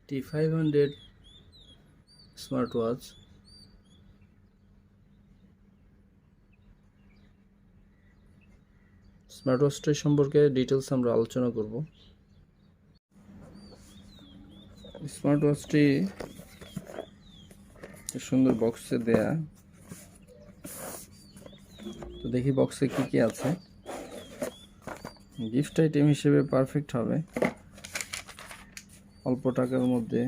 T500 smartwatch স্মার্টওয়াচটি সম্পর্কে details আমরা আলোচনা করব। স্মার্টওয়াচটি সুন্দর বক্সে দেয়া, তো দেখি বক্সে কি কি আছে। গিফট আইটেম হিসেবে পারফেক্ট হবে, অল্প টাকার মধ্যে।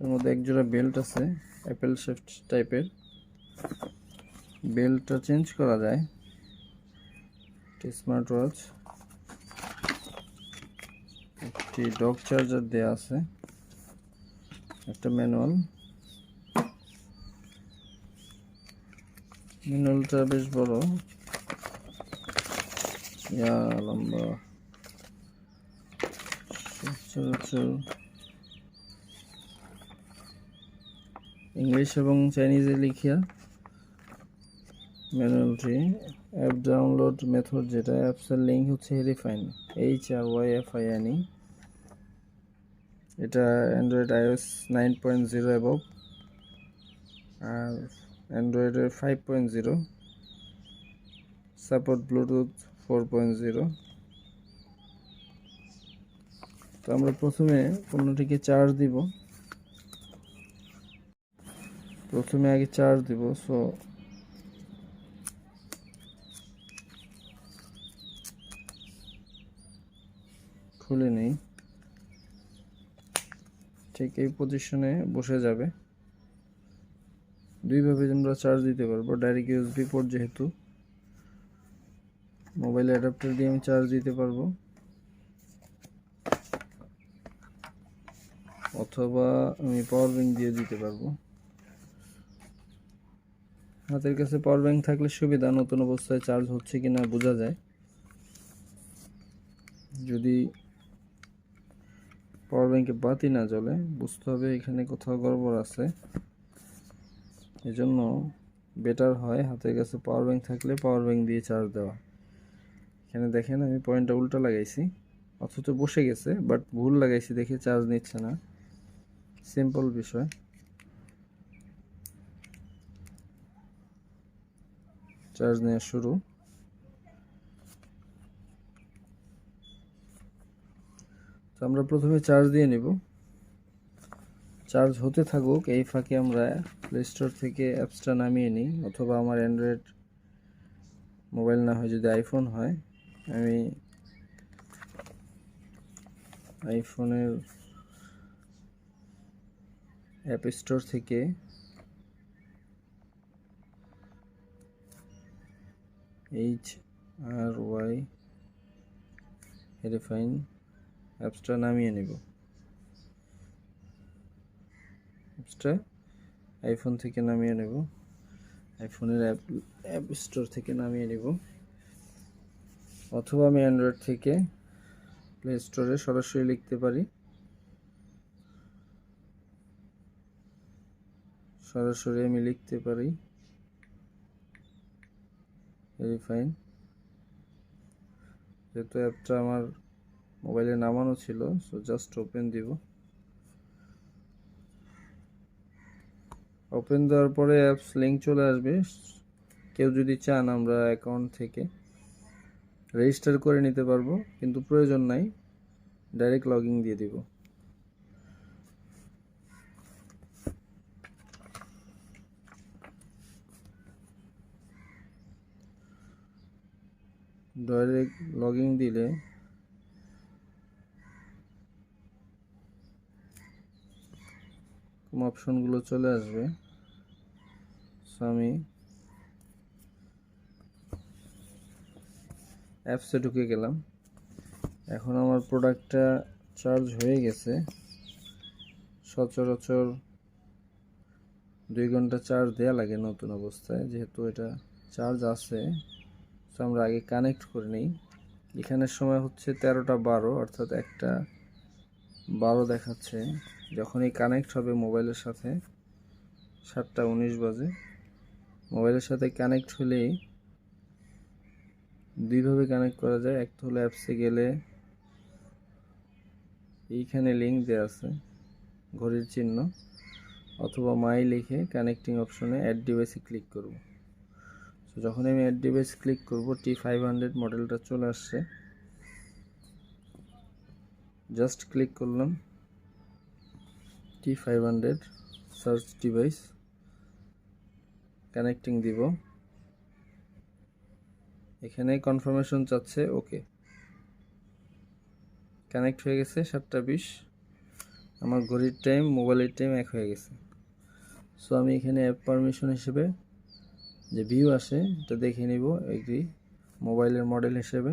এর মধ্যে একজোড়া বেল্ট আছে, অ্যাপেল শেফট টাইপের। বেল্টটা চেঞ্জ করা যায়। স্মার্ট ওয়াচ, একটি ডক চার্জার দেয়া আছে, একটা ম্যানুয়ালটা বেশ বড়, লম্বা, ইংলিশ এবং চাইনিজে লিখিয়া। ম্যানুয়ালটি অ্যাপ ডাউনলোড মেথড, যেটা অ্যাপসের লিঙ্ক হচ্ছে হেরিফাইন, HRYFINE। এটা অ্যান্ড্রয়েড iOS 9.0 অ্যাবভ, আর অ্যান্ড্রয়েডের 5.0, সাপোর্ট ব্লুটুথ 4.0। তো আমরা প্রথমে পণ্যটিকে চার্জ দিব। সো খুলে নেই, ঠিক এই পজিশনে বসে যাবে। দুইভাবে আমরা চার্জ দিতে পারবো। ডাইরেক্ট ইউএসবি পোর্ট, যেহেতু মোবাইল অ্যাডাপ্টার দিয়ে আমি চার্জ দিতে পারবো, অথবা আমি পাওয়ার ব্যাংক দিয়ে দিতে পারবো। হাতের কাছে পাওয়ার ব্যাংক থাকলে সুবিধা, নতুন অবস্থায় চার্জ হচ্ছে কিনা বোঝা যায়। যদি পাওয়ার ব্যাংকে বাতি না জ্বলে, বুঝতে হবে এখানে কোথাও গড়বড় আছে। এজন্য বেটার হয় হাতের কাছে পাওয়ার ব্যাংক থাকলে পাওয়ার ব্যাংক দিয়ে চার্জ দেওয়া। এখানে দেখেন আমি পয়েন্টটা উল্টা লাগাইছি, অথচ বসে গেছে, বাট ভুল লাগাইছি দেখে চার্জ নিচ্ছে না। সিম্পল বিষয়। চার্জ নেওয়া শুরু। তো আমরা প্রথমে চার্জ দিয়ে নিব, চার্জ হতে থাকুক। এই ফাঁকে আমরা প্লে স্টোর থেকে অ্যাপসটা নামিয়ে নিই, অথবা আমার অ্যান্ড্রয়েড মোবাইল না হয়, যদি আইফোন হয়, আমি আইফোনের অ্যাপ স্টোর থেকে HRY হেরিফাইন অ্যাপসটা নামিয়ে নেব। অ্যাপসটা আইফোন থেকে নামিয়ে নেব, আইফোনের অ্যাপ স্টোর থেকে নামিয়ে নেব, অথবা আমি অ্যান্ড্রয়েড থেকে প্লে স্টোরে সরাসরি লিখতে পারি। হেরিফাইন। যেহেতু অ্যাপটা আমার মোবাইলে নামানো ছিল, সো জাস্ট ওপেন দিব। ওপেন দেওয়ার পরে অ্যাপস লিঙ্ক চলে আসবে। কেউ যদি চান আমরা অ্যাকাউন্ট থেকে রেজিস্টার করে নিতে পারবো, কিন্তু প্রয়োজন নাই, ডাইরেক্ট লগ ইন দিয়ে দিব। ডাইরেক্ট লগ ইন দিলে অপশনগুলো চলে আসবে। সো আমি অ্যাপসে ঢুকে গেলাম। এখন আমার প্রোডাক্টটা চার্জ হয়ে গেছে। সচরাচর 2 ঘন্টা চার্জ দেওয়া লাগে নতুন অবস্থায়, যেহেতু এটা চার্জ আছে। সো আমরা আগে কানেক্ট করে নিই। এখানের সময় হচ্ছে 13টা 12, অর্থাৎ 1টা 12 দেখাচ্ছে। যখনই কানেক্ট হবে মোবাইলের সাথে 7টা 19 বাজে। মোবাইলের সাথে কানেক্ট হলেই দুইভাবে কানেক্ট করা যায়। একটা হলো অ্যাপসে গেলে এইখানে লিঙ্ক দেওয়া আছে ঘড়ির চিহ্ন, অথবা মাই লিখে কানেক্টিং অপশনে অ্যাড ডিভাইসে ক্লিক করব। তো যখন আমি অ্যাড ডিভাইস ক্লিক করব, T500 মডেলটা চলে আসছে। জাস্ট ক্লিক করলাম, T500 সার্চ ডিভাইস, কানেক্টিং দিব। এখানে কনফার্মেশন চাচ্ছে, ওকে, কানেক্ট হয়ে গেছে। 7:20 আমার ঘড়ির টাইম মোবাইলের টাইম এক হয়ে গেছে। সো আমি এখানে অ্যাপ পারমিশন হিসেবে যে ভিউ আসে এটা দেখে নিব, এগ্রি। মোবাইলের মডেল হিসেবে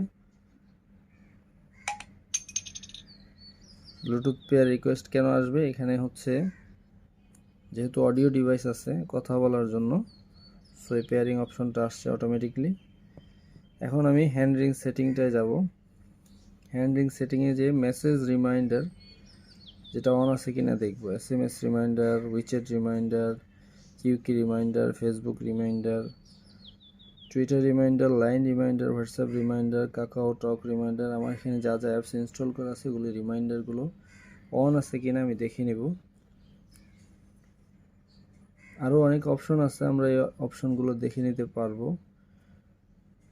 ব্লুটুথ পেয়ার রিকোয়েস্ট কেন আসবে, এখানে হচ্ছে যেহেতু অডিও ডিভাইস আছে কথা বলার জন্য, সো এই পেয়ারিং অপশনটা আসছে অটোমেটিকলি। এখন আমি হ্যান্ড রিং সেটিংটায় যাব। হ্যান্ড রিং সেটিংয়ে যে মেসেজ রিমাইন্ডার যেটা অন আছে কিনা দেখব। SMS reminder, WeChat reminder, QQ reminder, Facebook reminder, Twitter reminder, Line reminder, WhatsApp reminder, KakaoTalk reminder, আমার এখানে যা যা অ্যাপস ইনস্টল করা আছে ওগুলি রিমাইন্ডারগুলো অন আছে কিনা আমি দেখে নেব। আরও অনেক অপশন আছে, আমরা এই অপশনগুলো দেখে নিতে পারবো।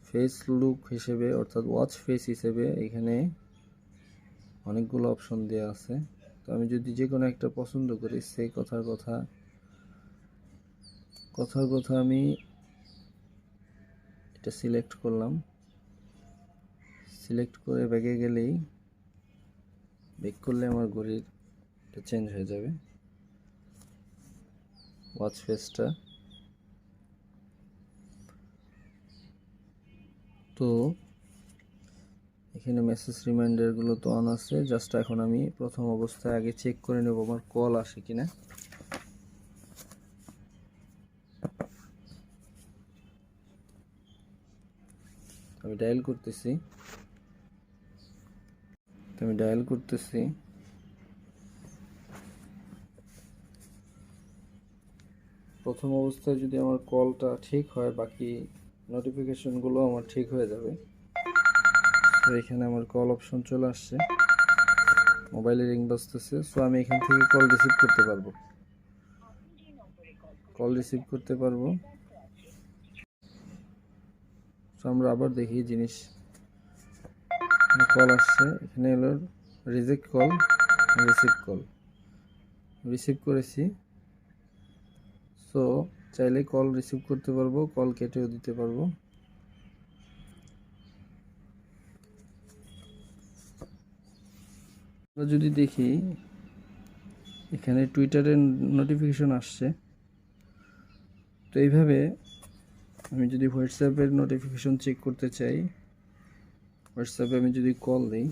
ফেস লুক হিসেবে অর্থাৎ ওয়াচ ফেস হিসেবে এখানে অনেকগুলো অপশন দেওয়া আছে। তো আমি যদি যে কোনো একটা পছন্দ করি, সেই কথার কথা আমি এটা সিলেক্ট করলাম। সিলেক্ট করে ব্যাগে গেলেই ব্যাক করলে আমার ঘড়ির এটা চেঞ্জ হয়ে যাবে ওয়াচ ফেসটা। তো এখানে মেসেজ রিমাইন্ডারগুলো তো অন আছে। জাস্ট এখন আমি প্রথম অবস্থায় আগে চেক করে নেব আমার কল আসে কিনা। আমি ডায়াল করতেছি। প্রথম অবস্থায় যদি আমার কলটা ঠিক হয়, বাকি নোটিফিকেশনগুলো আমার ঠিক হয়ে যাবে। তো এখানে আমার কল অপশন চলে আসছে, মোবাইলে রিং বাজতেছে। সো আমি এখান থেকে কল রিসিভ করতে পারবো। সো আমরা আবার দেখি জিনিস, কল আসছে। এখানে হলো রিজেক্ট কল, রিসিভ করেছি। সো চাইলে কল রিসিভ করতে পারবো, কল কেটেও দিতে পারবো। আমরা যদি দেখি এখানে টুইটারের নোটিফিকেশন আসছে। তো এইভাবে আমি যদি হোয়াটসঅ্যাপের নোটিফিকেশন চেক করতে চাই, হোয়াটসঅ্যাপে আমি যদি কল দিই,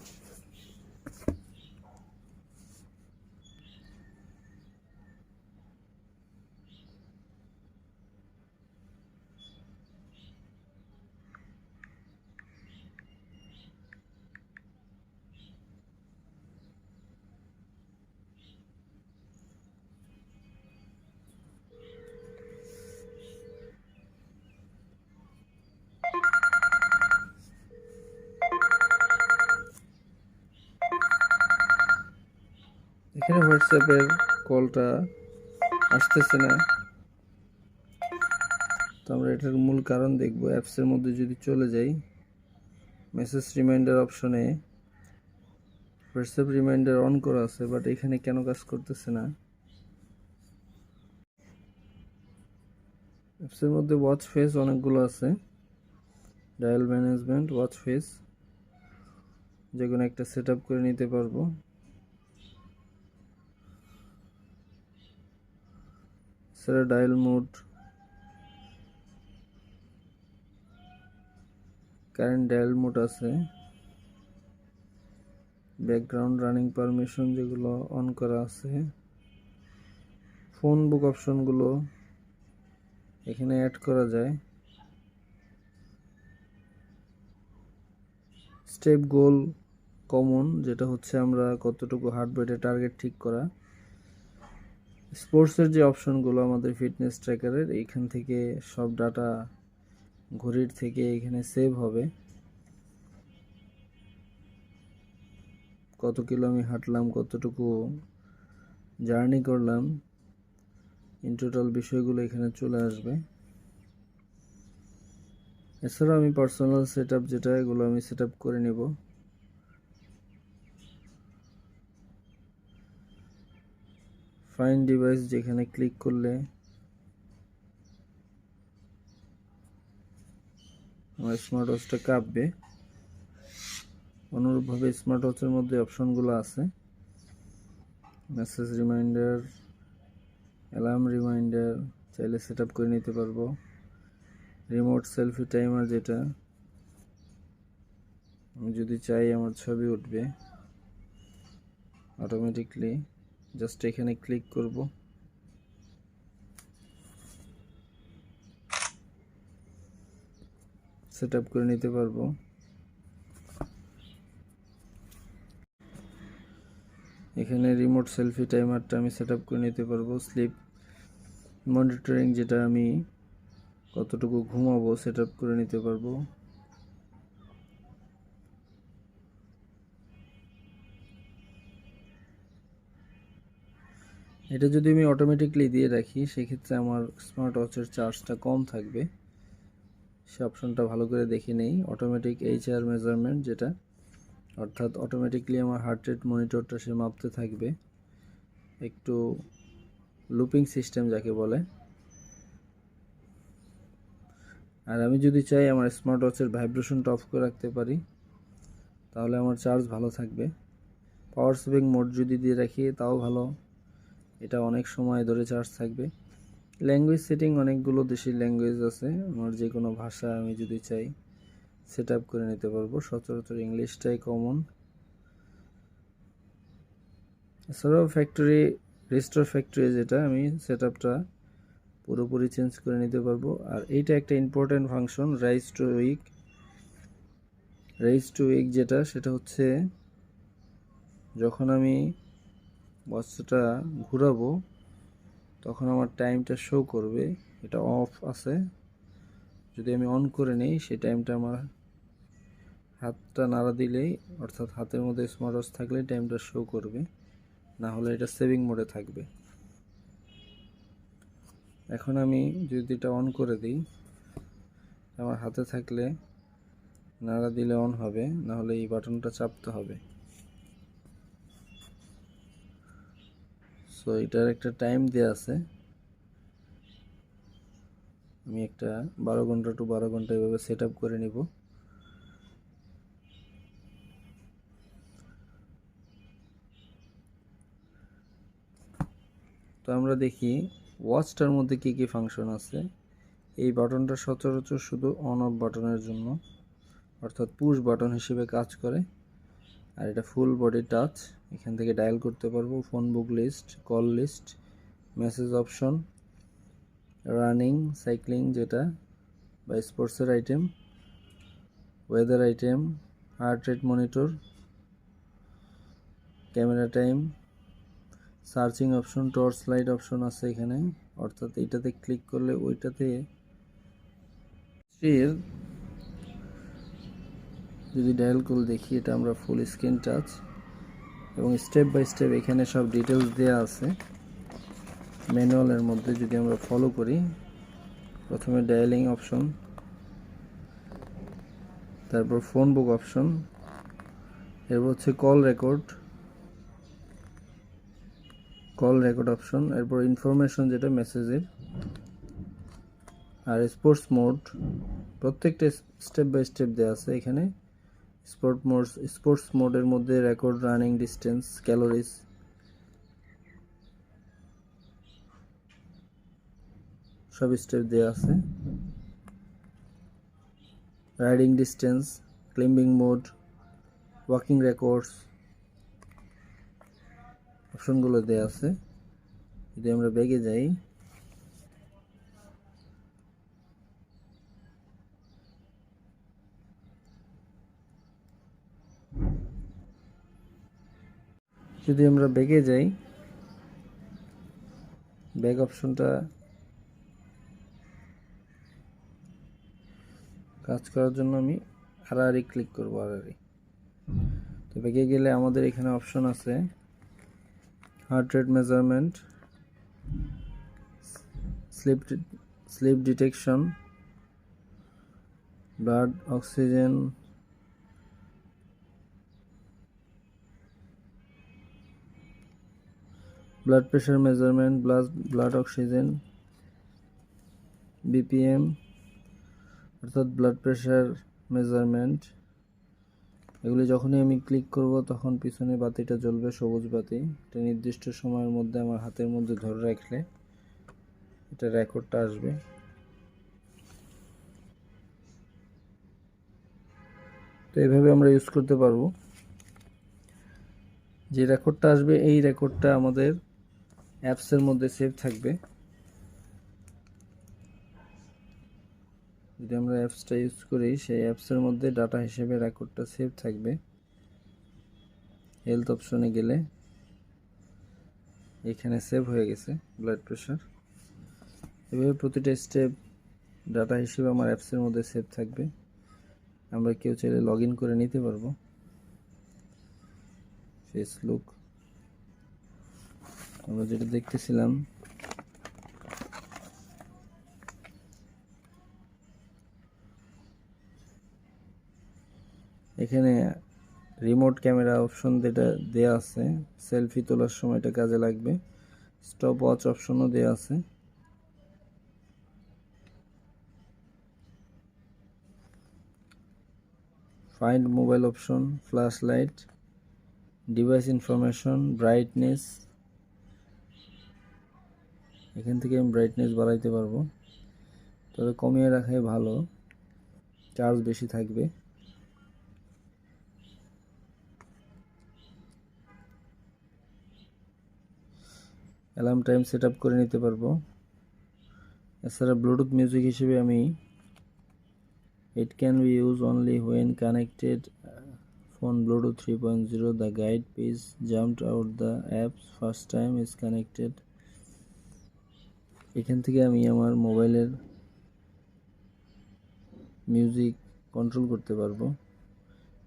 এখানে হোয়াটসঅ্যাপের কলটা আসতেছে না। তো আমরা এটার মূল কারণ দেখব। অ্যাপসের মধ্যে যদি চলে যাই, মেসেজ রিমাইন্ডার অপশনে হোয়াটসঅ্যাপ রিমাইন্ডার অন করা আছে, বাট এখানে কেন কাজ করতেছে না। অ্যাপসের মধ্যে ওয়াচ ফেস অনেকগুলো আছে, ডায়াল ম্যানেজমেন্ট, ওয়াচ ফেস, যে কোনো একটা সেট আপ করে নিতে পারবো। এছাড়া dial mode, current dial mode আছে, ব্যাকগ্রাউন্ড রানিং পারমিশন যেগুলো অন করা আছে, ফোন বুক অপশনগুলো এখানে অ্যাড করা যায়, স্টেপ গোল কমন, যেটা হচ্ছে আমরা কতটুকু হার্ট রেটে টার্গেট ঠিক করা, স্পোর্টসের যে অপশনগুলো আমাদের ফিটনেস ট্র্যাকারের, এইখান থেকে সব ডাটা ঘড়ির থেকে এখানে সেভ হবে। কত কিলো আমি হাঁটলাম, কতটুকু জার্নি করলাম, ইন টোটাল বিষয়গুলো এখানে চলে আসবে। এছাড়াও আমি পার্সোনাল সেটআপ যেটা, এগুলো আমি সেটআপ করে নেব। ফাইন্ড ডিভাইস যেখানে ক্লিক করলে আমার স্মার্ট ওয়াচটা কাঁপবে, অনুরূপভাবে স্মার্ট ওয়াচের মধ্যে অপশনগুলো আছে, মেসেজ রিমাইন্ডার, অ্যালার্ম রিমাইন্ডার চাইলে সেটআপ করে নিতে পারবো। রিমোট সেলফি টাইমার, যেটা আমি যদি চাই আমার ছবি উঠবে অটোমেটিকলি, জাস্ট এখানে ক্লিক করব। সেটআপ করে নিতে পারবো। এখানে রিমোট সেলফি টাইমারটা আমি সেটআপ করে নিতে পারবো। স্লিপ মনিটরিং, যেটা আমি কতটুকু ঘুমাবো সেটআপ করে নিতে পারবো। এটা যদি আমি অটোমেটিকলি দিয়ে রাখি, সেক্ষেত্রে আমার স্মার্ট ওয়াচের চার্জটা কম থাকবে। সে অপশনটা ভালো করে দেখে নেই। অটোমেটিক HR মেজারমেন্ট, যেটা অর্থাৎ অটোমেটিকলি আমার হার্ট রেট মনিটরটা সে মাপতে থাকবে, একটু লুপিং সিস্টেম যাকে বলে। আর আমি যদি চাই আমার স্মার্ট ওয়াচের ভাইব্রেশনটা অফ করে রাখতে পারি, তাহলে আমার চার্জ ভালো থাকবে। পাওয়ার সেভিং মোড যদি দিয়ে রাখি তাও ভালো, এটা অনেক সময় ধরে চার্জ থাকবে। ল্যাঙ্গুয়েজ সেটিং, অনেকগুলো দেশের ল্যাঙ্গুয়েজ আছে, আমার যে কোনো ভাষা আমি যদি চাই সেট আপ করে নিতে পারবো। সচরাচর ইংলিশটাই কমন। এছাড়াও ফ্যাক্টরি রিস্টোর ফ্যাক্টরি, যেটা আমি সেট আপটা পুরোপুরি চেঞ্জ করে নিতে পারবো। আর এইটা একটা important function, raise to wake. Raise to wake যেটা, সেটা হচ্ছে যখন আমি ওয়াচটা ঘুরাবো তখন আমার টাইমটা শো করবে। এটা অফ আছে, যদি আমি অন করে নিই সেই টাইমটা আমার হাতটা নাড়া দিলেই, অর্থাৎ হাতের মধ্যে স্মার্ট ওয়াচ থাকলে টাইমটা শো করবে, না হলে এটা সেভিং মোডে থাকবে। এখন আমি যদি এটা অন করে দিই, আমার হাতে থাকলে নাড়া দিলে অন হবে, না হলে এই বাটনটা চাপতে হবে। সো এটার একটা টাইম দেয়া আছে, আমি একটা 12 ঘন্টা টু 12 ঘন্টা এভাবে সেট আপ করে নিব। তো আমরা দেখি ওয়াচটার মধ্যে কি কি ফাংশন আছে। এই বাটনটা সচরাচর শুধু অন অফ বাটনের জন্য, অর্থাৎ পুশ বাটন হিসেবে কাজ করে। আর এটা ফুল বডি টাচ, এখান থেকে ডায়াল করতে পারবো, phone book list, call list, message option, running, cycling যেটা বা স্পোর্টসের item, weather item, heart rate monitor, camera time, searching option, torch light option আছে এখানে, অর্থাৎ এইটাতে ক্লিক করলে ওইটাতে যদি ডায়াল করে দেখি, এটা আমরা ফুল স্ক্রিন টাচ এবং স্টেপ বাই স্টেপ এখানে সব ডিটেলস দেওয়া আছে ম্যানুয়ালের মধ্যে। যদি আমরা ফলো করি, প্রথমে ডায়ালিং অপশন, তারপর ফোন বুক অপশন, এরপর হচ্ছে কল রেকর্ড অপশন, এরপর ইনফরমেশন যেটা মেসেজের, আর স্পোর্টস মোড। প্রত্যেকটা স্টেপ বাই স্টেপ দেওয়া আছে এখানে। স্পোর্টস মোডের মধ্যে রেকর্ড, রানিং ডিস্টেন্স, ক্যালোরিজ, সব স্টেপ দেওয়া আছে। Riding distance, climbing mode, walking records, অপশনগুলো দেওয়া আছে। যদি আমরা ব্যাগে যাই, ব্যাগ অপশনটা কাজ করার জন্য আমি আড়াআড়ি ক্লিক করবো। তো তো ব্যাকে গেলে আমাদের এখানে অপশন আছে heart rate measurement, sleep detection, blood oxygen, blood pressure measurement, blood oxygen, BPM অর্থাৎ ব্লাড প্রেশার মেজারমেন্ট। এগুলি যখনই আমি ক্লিক করব তখন পিছনে বাতিটা জ্বলবে, সবুজ বাতি। এটা নির্দিষ্ট সময়ের মধ্যে আমার হাতের মধ্যে ধরে রাখলে এটা রেকর্ডটা আসবে। তো এইভাবে আমরা ইউজ করতে পারবো। যে রেকর্ডটা আসবে এই রেকর্ডটা আমাদের অ্যাপসের মধ্যে সেভ থাকবে। যদি আমরা অ্যাপসটা ইউজ করি সেই অ্যাপসের মধ্যে ডাটা হিসেবে রেকর্ডটা সেভ থাকবে। হেলথ অপশনে গেলে এখানে সেভ হয়ে গেছে ব্লাড প্রেশার। এভাবে প্রতিটা স্টেপ ডাটা হিসেবে আমার অ্যাপসের মধ্যে সেভ থাকবে। আমরা কেউ চাইলে লগ ইন করে নিতে পারবো। ফেস লুক আমরা যেটা দেখতেছিলাম, এখানে রিমোট ক্যামেরা অপশন যেটা দেয়া আছে, সেলফি তোলার সময় এটা কাজে লাগবে। স্টপ ওয়াচ অপশনও দেয়া আছে। Find mobile option, flash light, device information, brightness. এখান থেকে আমি ব্রাইটনেস বাড়াইতে পারবো, তবে কমিয়ে রাখাই ভালো, চার্জ বেশি থাকবে। অ্যালার্ম টাইম সেট আপ করে নিতে পারবো। এছাড়া ব্লুটুথ মিউজিক হিসেবে আমি it can be use only when connected phone Bluetooth 3.0 the guide page jumped out the apps first time is connected. এখান থেকে আমি আমার মোবাইলের মিউজিক কন্ট্রোল করতে পারবো।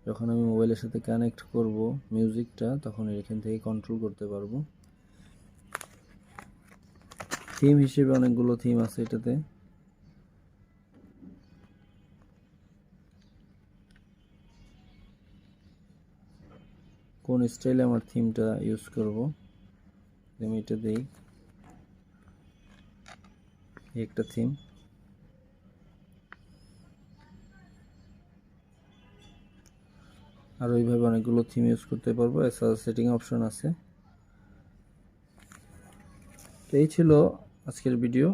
যখন আমি মোবাইলের সাথে কানেক্ট করব মিউজিকটা, তখন এখান থেকে কন্ট্রোল করতে পারবো। থিম হিসেবে অনেকগুলো থিম আছে এটাতে। কোন স্টাইলে আমার থিমটা ইউজ করব, আমি এটা দেই। একটা থিম, আর ওইভাবে অনেকগুলো থিম ইউজ করতে পারবো। এছাড়া সেটিং অপশন আছে। তো এই ছিল আজকের ভিডিও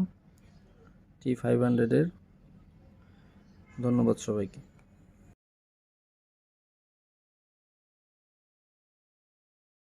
T500 এর। ধন্যবাদ সবাইকে।